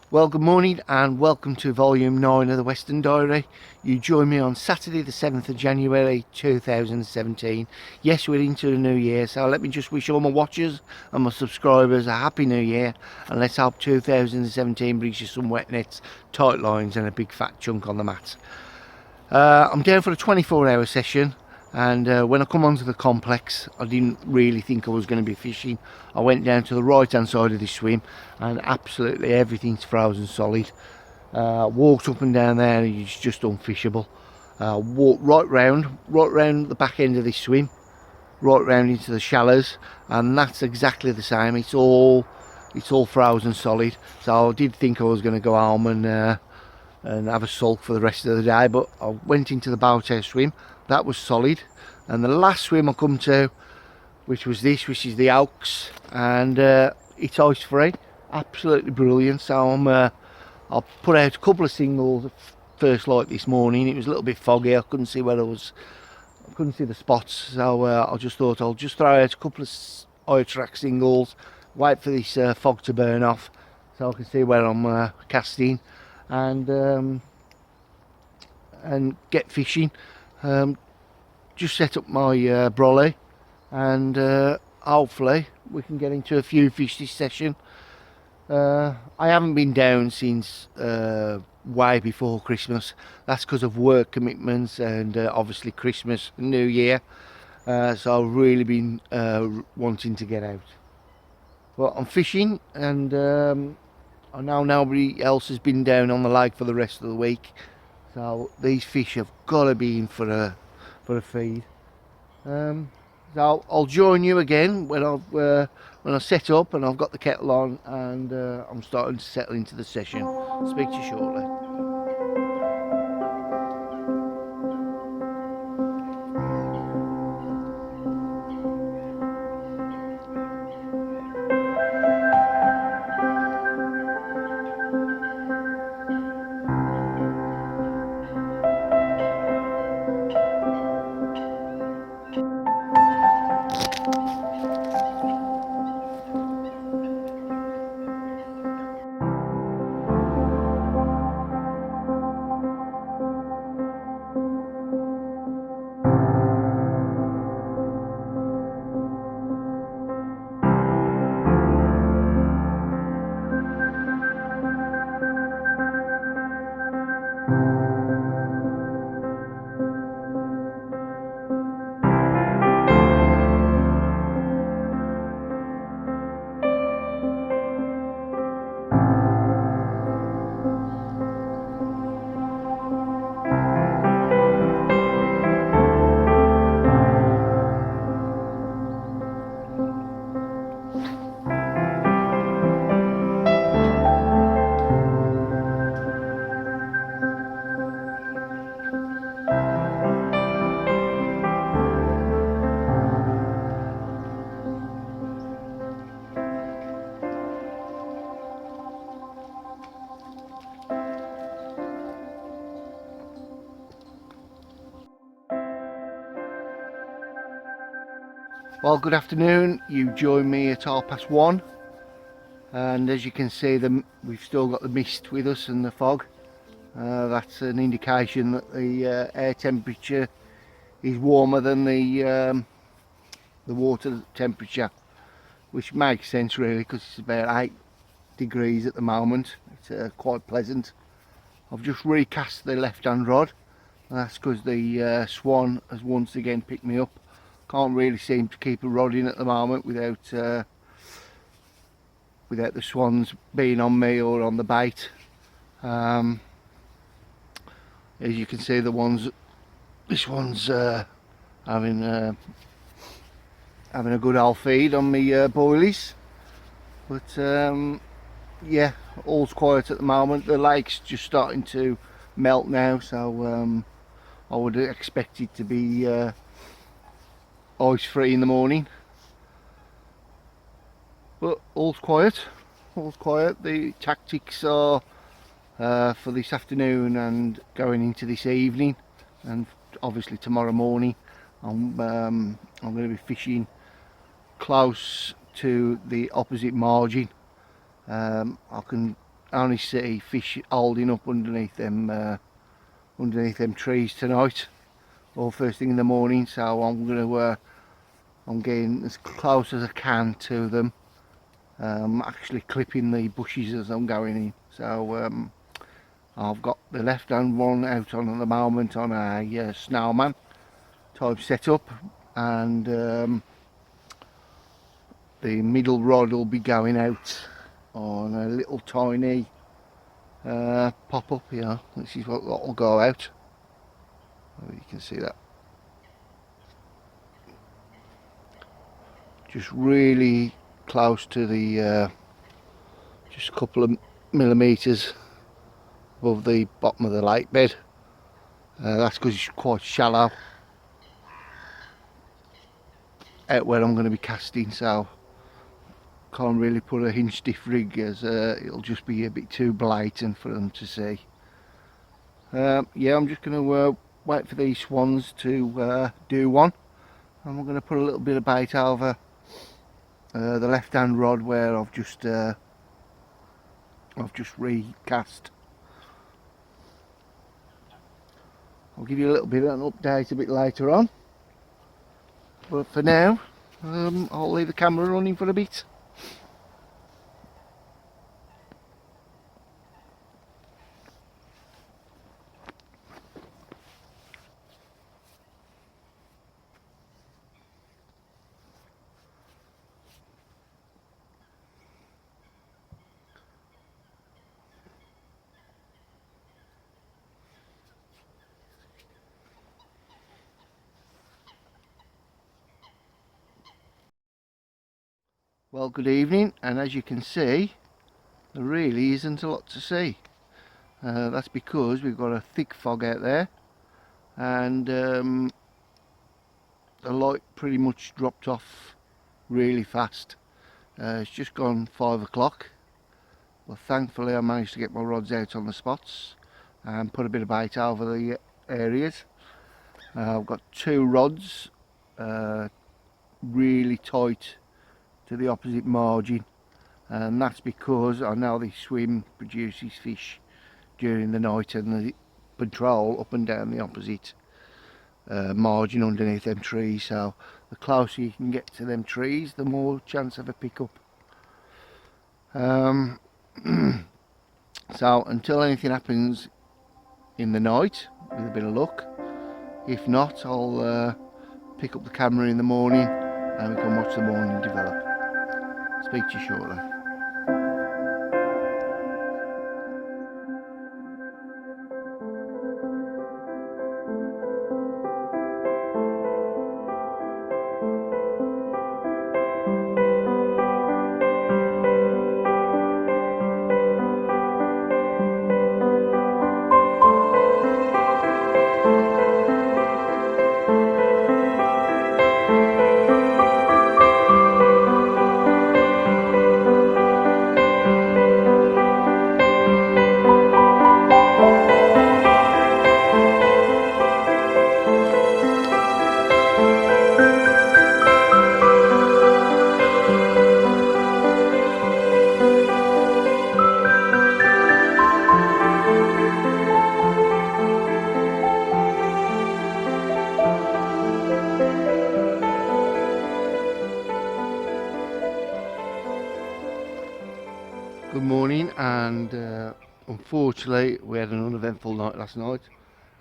Well, good morning and welcome to volume 9 of the Weston Diary. You join me on Saturday the 7th of January 2017. Yes, we're into the new year, so let me just wish all my watchers and my subscribers a happy new year, and let's hope 2017 brings you some wet nets, tight lines and a big fat chunk on the mat. I'm down for a 24-hour session, and when I come onto the complex I didn't really think I was going to be fishing. I went down to the right hand side of this swim and absolutely everything's frozen solid. Walked up and down there and it's just unfishable. Walked right round the back end of this swim, right round into the shallows, and that's exactly the same. It's all frozen solid, so I did think I was going to go home and have a sulk for the rest of the day, but I went into the boathouse swim. That was solid, and the last swim I come to, which is the Oaks, and it's ice free, absolutely brilliant. So I put out a couple of singles first light this morning. It was a little bit foggy, I couldn't see I couldn't see the spots, so I just thought I'll just throw out a couple of eye track singles, wait for this fog to burn off so I can see where I'm casting, and get fishing. Just set up my brolly, and hopefully we can get into a few fish this session. I haven't been down since way before Christmas. That's because of work commitments and obviously Christmas and New Year, so I've really been wanting to get out. Well, I'm fishing, and I know nobody else has been down on the lake for the rest of the week, so these fish have got to be in for a feed. So I'll join you again when I set up and I've got the kettle on and I'm starting to settle into the session. Speak to you shortly. Well, good afternoon. You join me at 1:30, and as you can see, we've still got the mist with us and the fog. That's an indication that the air temperature is warmer than the water temperature, which makes sense really because it's about 8 degrees at the moment. It's quite pleasant. I've just recast the left hand rod, and that's because the swan has once again picked me up. Can't really seem to keep a rod in at the moment without the swans being on me or on the bait. As you can see, this one's having a good old feed on me boilies, but yeah, all's quiet at the moment. The lake's just starting to melt now, so I would expect it to be ice free in the morning, but all's quiet. The tactics are for this afternoon and going into this evening, and obviously tomorrow morning I'm going to be fishing close to the opposite margin. I can only see fish holding up underneath them trees tonight, or first thing in the morning. So I'm getting as close as I can to them. Actually clipping the bushes as I'm going in. So I've got the left hand one out on at the moment on a snowman type setup, and the middle rod will be going out on a little tiny pop up here. This is what will go out. You can see that. Just really close to the just a couple of millimetres above the bottom of the lake bed. That's because it's quite shallow out where I'm going to be casting, so can't really put a hinge stiff rig, as it'll just be a bit too blatant for them to see. Yeah, I'm just going to wait for these swans to do one, and we're going to put a little bit of bait over the left hand rod where I've just recast. I'll give you a little bit of an update a bit later on, but for now I'll leave the camera running for a bit. Well, good evening, and as you can see, there really isn't a lot to see. That's because we've got a thick fog out there, and the light pretty much dropped off really fast. It's just gone 5 o'clock. Well, thankfully I managed to get my rods out on the spots and put a bit of bait over the areas. I've got 2 rods really tight to the opposite margin, and that's because I know the swim produces fish during the night, and the patrol up and down the opposite margin underneath them trees. So the closer you can get to them trees, the more chance of a pickup. So until anything happens in the night, with a bit of luck, if not, I'll pick up the camera in the morning and we can watch the morning develop. Speak to you shortly. Good morning, and unfortunately we had an uneventful night last night.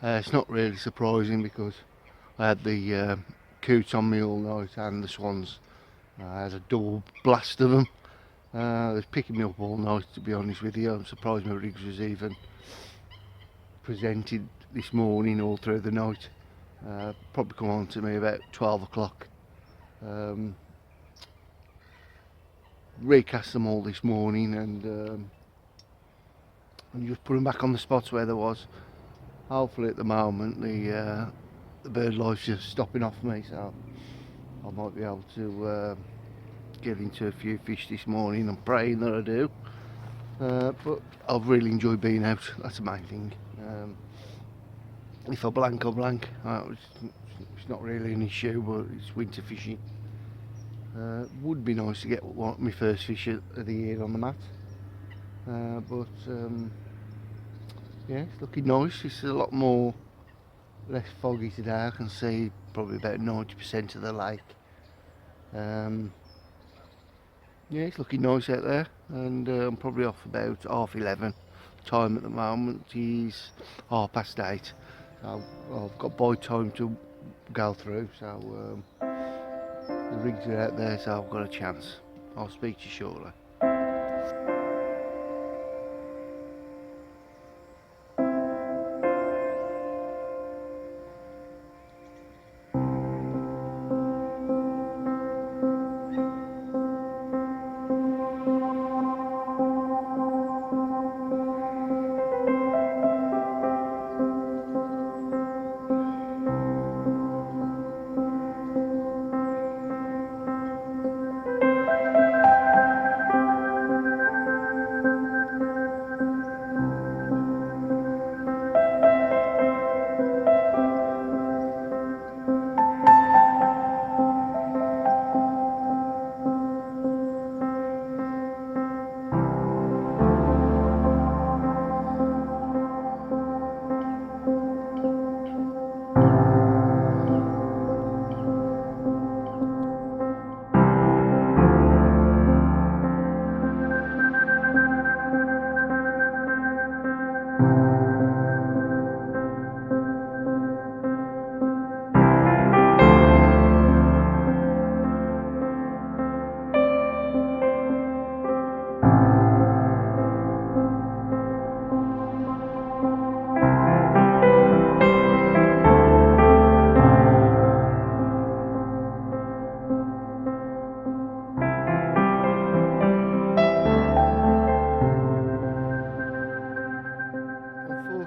It's not really surprising because I had the coots on me all night and the swans. I had a double blast of them. They was picking me up all night, to be honest with you. I'm surprised my rigs was even presented this morning all through the night. Probably come on to me about 12 o'clock. Recast them all this morning and just put them back on the spots where there was. Hopefully at the moment the bird life's just stopping off me, so I might be able to get into a few fish this morning. I'm praying that I do, but I've really enjoyed being out. That's the main thing. If I blank, I blank. It's not really an issue, but it's winter fishing. Would be nice to get my first fish of the year on the mat. but yeah, it's looking nice. It's a lot more less foggy today. I can see probably about 90% of the lake. Yeah, it's looking nice out there, and I'm probably off about 11:30. Time at the moment is 8:30, so I've got by time to go through. So the rigs are out there, so I've got a chance. I'll speak to you shortly.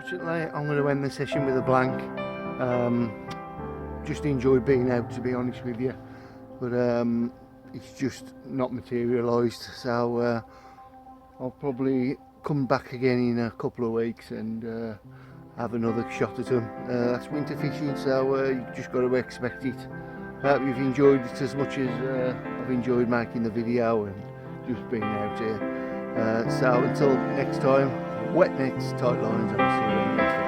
Unfortunately, I'm going to end the session with a blank. Just enjoyed being out, to be honest with you, but it's just not materialised. So I'll probably come back again in a couple of weeks and have another shot at them. That's winter fishing, so you just got to expect it. I hope you've enjoyed it as much as I've enjoyed making the video and just being out here. So until next time, wet nets, tight lines, and I'll see you again.